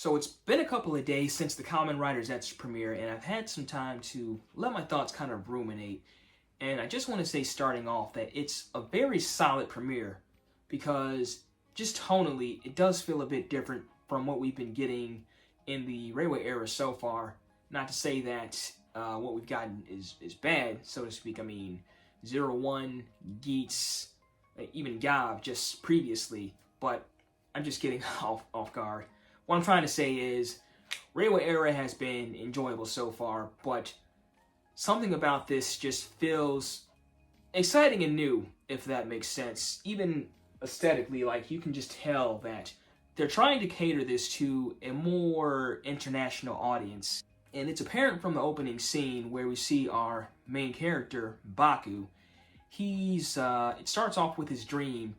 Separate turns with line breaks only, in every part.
So it's been a couple of days since the Kamen ZETZ premiere, and I've had some time to let my thoughts kind of ruminate. And I just want to say, starting off, that it's a very solid premiere because just tonally, it does feel a bit different from what we've been getting in the Railway era so far. Not to say that what we've gotten is bad, so to speak. I mean, 01, ZETZ, even Gav just previously, but I'm just getting off guard. What I'm trying to say is, Railway era has been enjoyable so far, but something about this just feels exciting and new, if that makes sense. Even aesthetically, like, you can just tell that they're trying to cater this to a more international audience. And it's apparent from the opening scene where we see our main character, Baku. It starts off with his dream,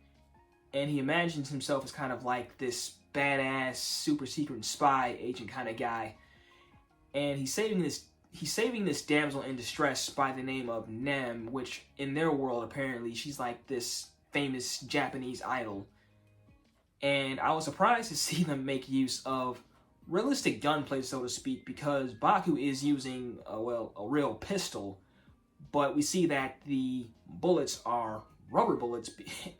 and he imagines himself as kind of like this badass, super secret spy agent kind of guy. And he's saving this damsel in distress by the name of Nem, which in their world, apparently, she's like this famous Japanese idol. And I was surprised to see them make use of realistic gunplay, so to speak, because Baku is using a real pistol, but we see that the bullets are rubber bullets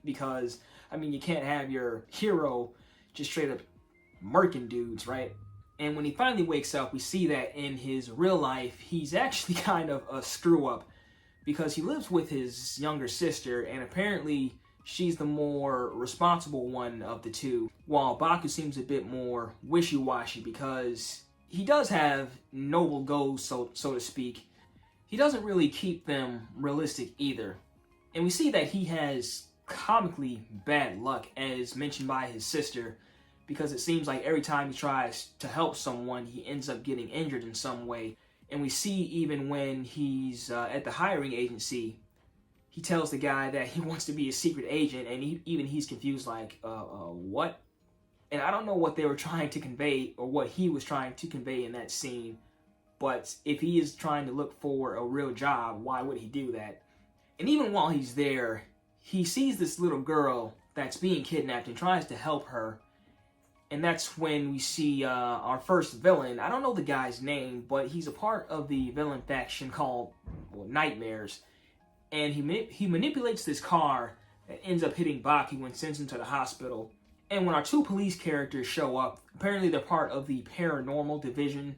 because, I mean, you can't have your hero just straight up murking dudes, right? And when he finally wakes up, we see that in his real life, he's actually kind of a screw-up because he lives with his younger sister, and apparently she's the more responsible one of the two, while Baku seems a bit more wishy-washy because he does have noble goals, so to speak. He doesn't really keep them realistic either. And we see that he has comically bad luck, as mentioned by his sister, because it seems like every time he tries to help someone, he ends up getting injured in some way. And we see even when he's at the hiring agency, he tells the guy that he wants to be a secret agent, and he's confused, like, what? And I don't know what they were trying to convey, or what he was trying to convey in that scene, but if he is trying to look for a real job, why would he do that? And even while he's there, he sees this little girl that's being kidnapped and tries to help her. And that's when we see our first villain. I don't know the guy's name, but he's a part of the villain faction called Nightmares. And he manipulates this car that ends up hitting Baku and sends him to the hospital. And when our two police characters show up, apparently they're part of the paranormal division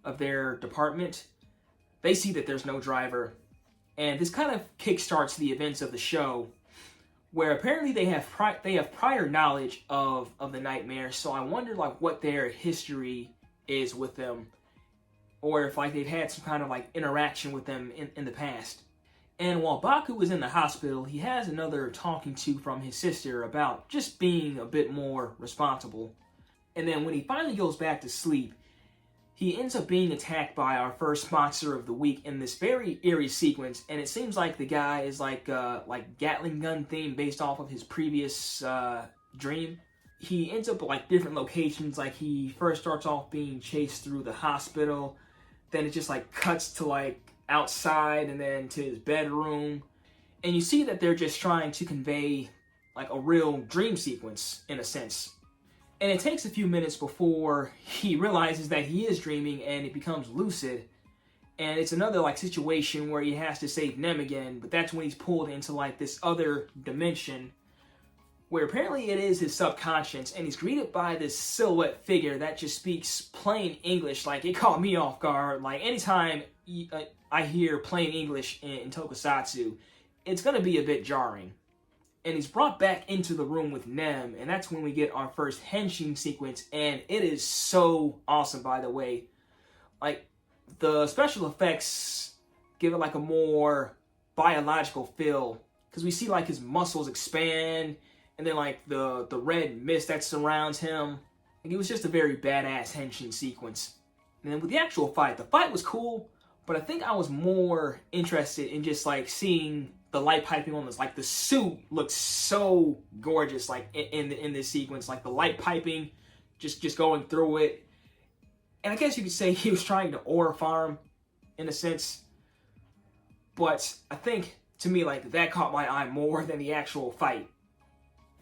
of their department. They see that there's no driver. And this kind of kickstarts the events of the show, where apparently they have prior knowledge of the Nightmares. So I wonder, like, what their history is with them, or if, like, they've had some kind of, like, interaction with them in the past. And while Baku is in the hospital, he has another talking to from his sister about just being a bit more responsible. And then when he finally goes back to sleep, he ends up being attacked by our first monster of the week in this very eerie sequence. And it seems like the guy is like Gatling gun theme based off of his previous dream. He ends up at, like, different locations. Like, he first starts off being chased through the hospital. Then it just, like, cuts to, like, outside and then to his bedroom. And you see that they're just trying to convey, like, a real dream sequence, in a sense. And it takes a few minutes before he realizes that he is dreaming, and it becomes lucid. And it's another, like, situation where he has to save Nem again, but that's when he's pulled into, like, this other dimension where apparently it is his subconscious, and he's greeted by this silhouette figure that just speaks plain English. Like, it caught me off guard. Like, anytime I hear plain English in tokusatsu, it's gonna be a bit jarring. And he's brought back into the room with Nem, and that's when we get our first henshin sequence, and it is so awesome, by the way. Like, the special effects give it, like, a more biological feel, because we see, like, his muscles expand, and then, like, the red mist that surrounds him. Like, it was just a very badass henshin sequence. And then with the actual fight, the fight was cool, but I think I was more interested in just, like, seeing the light piping on this. Like, the suit looks so gorgeous, like, in this sequence. Like, the light piping, just going through it. And I guess you could say he was trying to ore farm, in a sense. But I think, to me, like, that caught my eye more than the actual fight.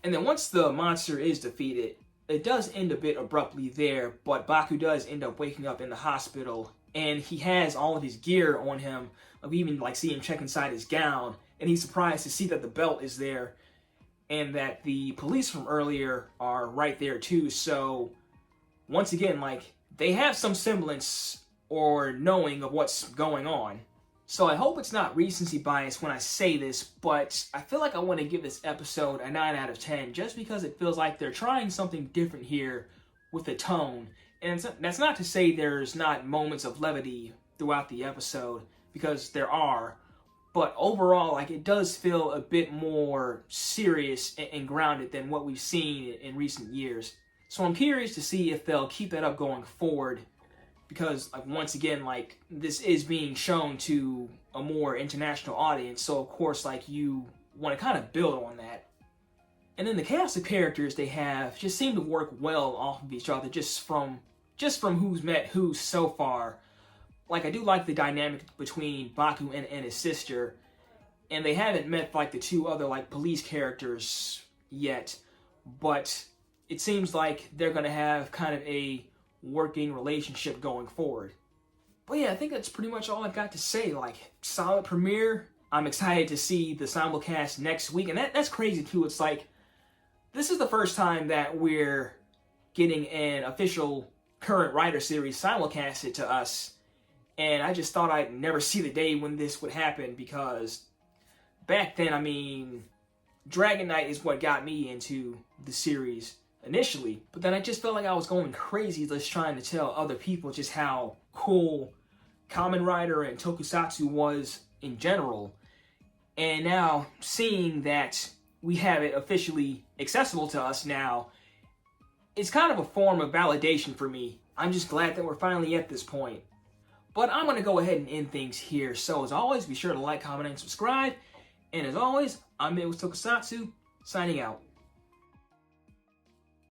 And then once the monster is defeated, it does end a bit abruptly there, but Baku does end up waking up in the hospital, and he has all of his gear on him. We even like see him check inside his gown, and he's surprised to see that the belt is there, and that the police from earlier are right there too. So once again, like, they have some semblance or knowing of what's going on. So I hope it's not recency bias when I say this, but I feel like I want to give this episode a 9 out of 10 just because it feels like they're trying something different here with the tone. And that's not to say there's not moments of levity throughout the episode, because there are, but overall, like, it does feel a bit more serious and grounded than what we've seen in recent years. So I'm curious to see if they'll keep that up going forward, because, like, once again, like, this is being shown to a more international audience, so of course, like, you want to kind of build on that. And then the cast of characters they have just seem to work well off of each other, just from who's met who so far. Like, I do like the dynamic between Baku and his sister, and they haven't met, like, the two other, like, police characters yet, but it seems like they're going to have kind of a working relationship going forward. But yeah, I think that's pretty much all I've got to say. Like, solid premiere. I'm excited to see the simulcast next week, and that's crazy too. It's like, this is the first time that we're getting an official current writer series simulcasted to us, and I just thought I'd never see the day when this would happen, because back then, I mean, Dragon Knight is what got me into the series initially, but then I just felt like I was going crazy just trying to tell other people just how cool Kamen Rider and Tokusatsu was in general. And now seeing that we have it officially accessible to us now, it's kind of a form of validation for me. I'm just glad that we're finally at this point. But I'm going to go ahead and end things here. So as always, be sure to like, comment, and subscribe. And as always, I'm Mit with Tokusatsu, signing out.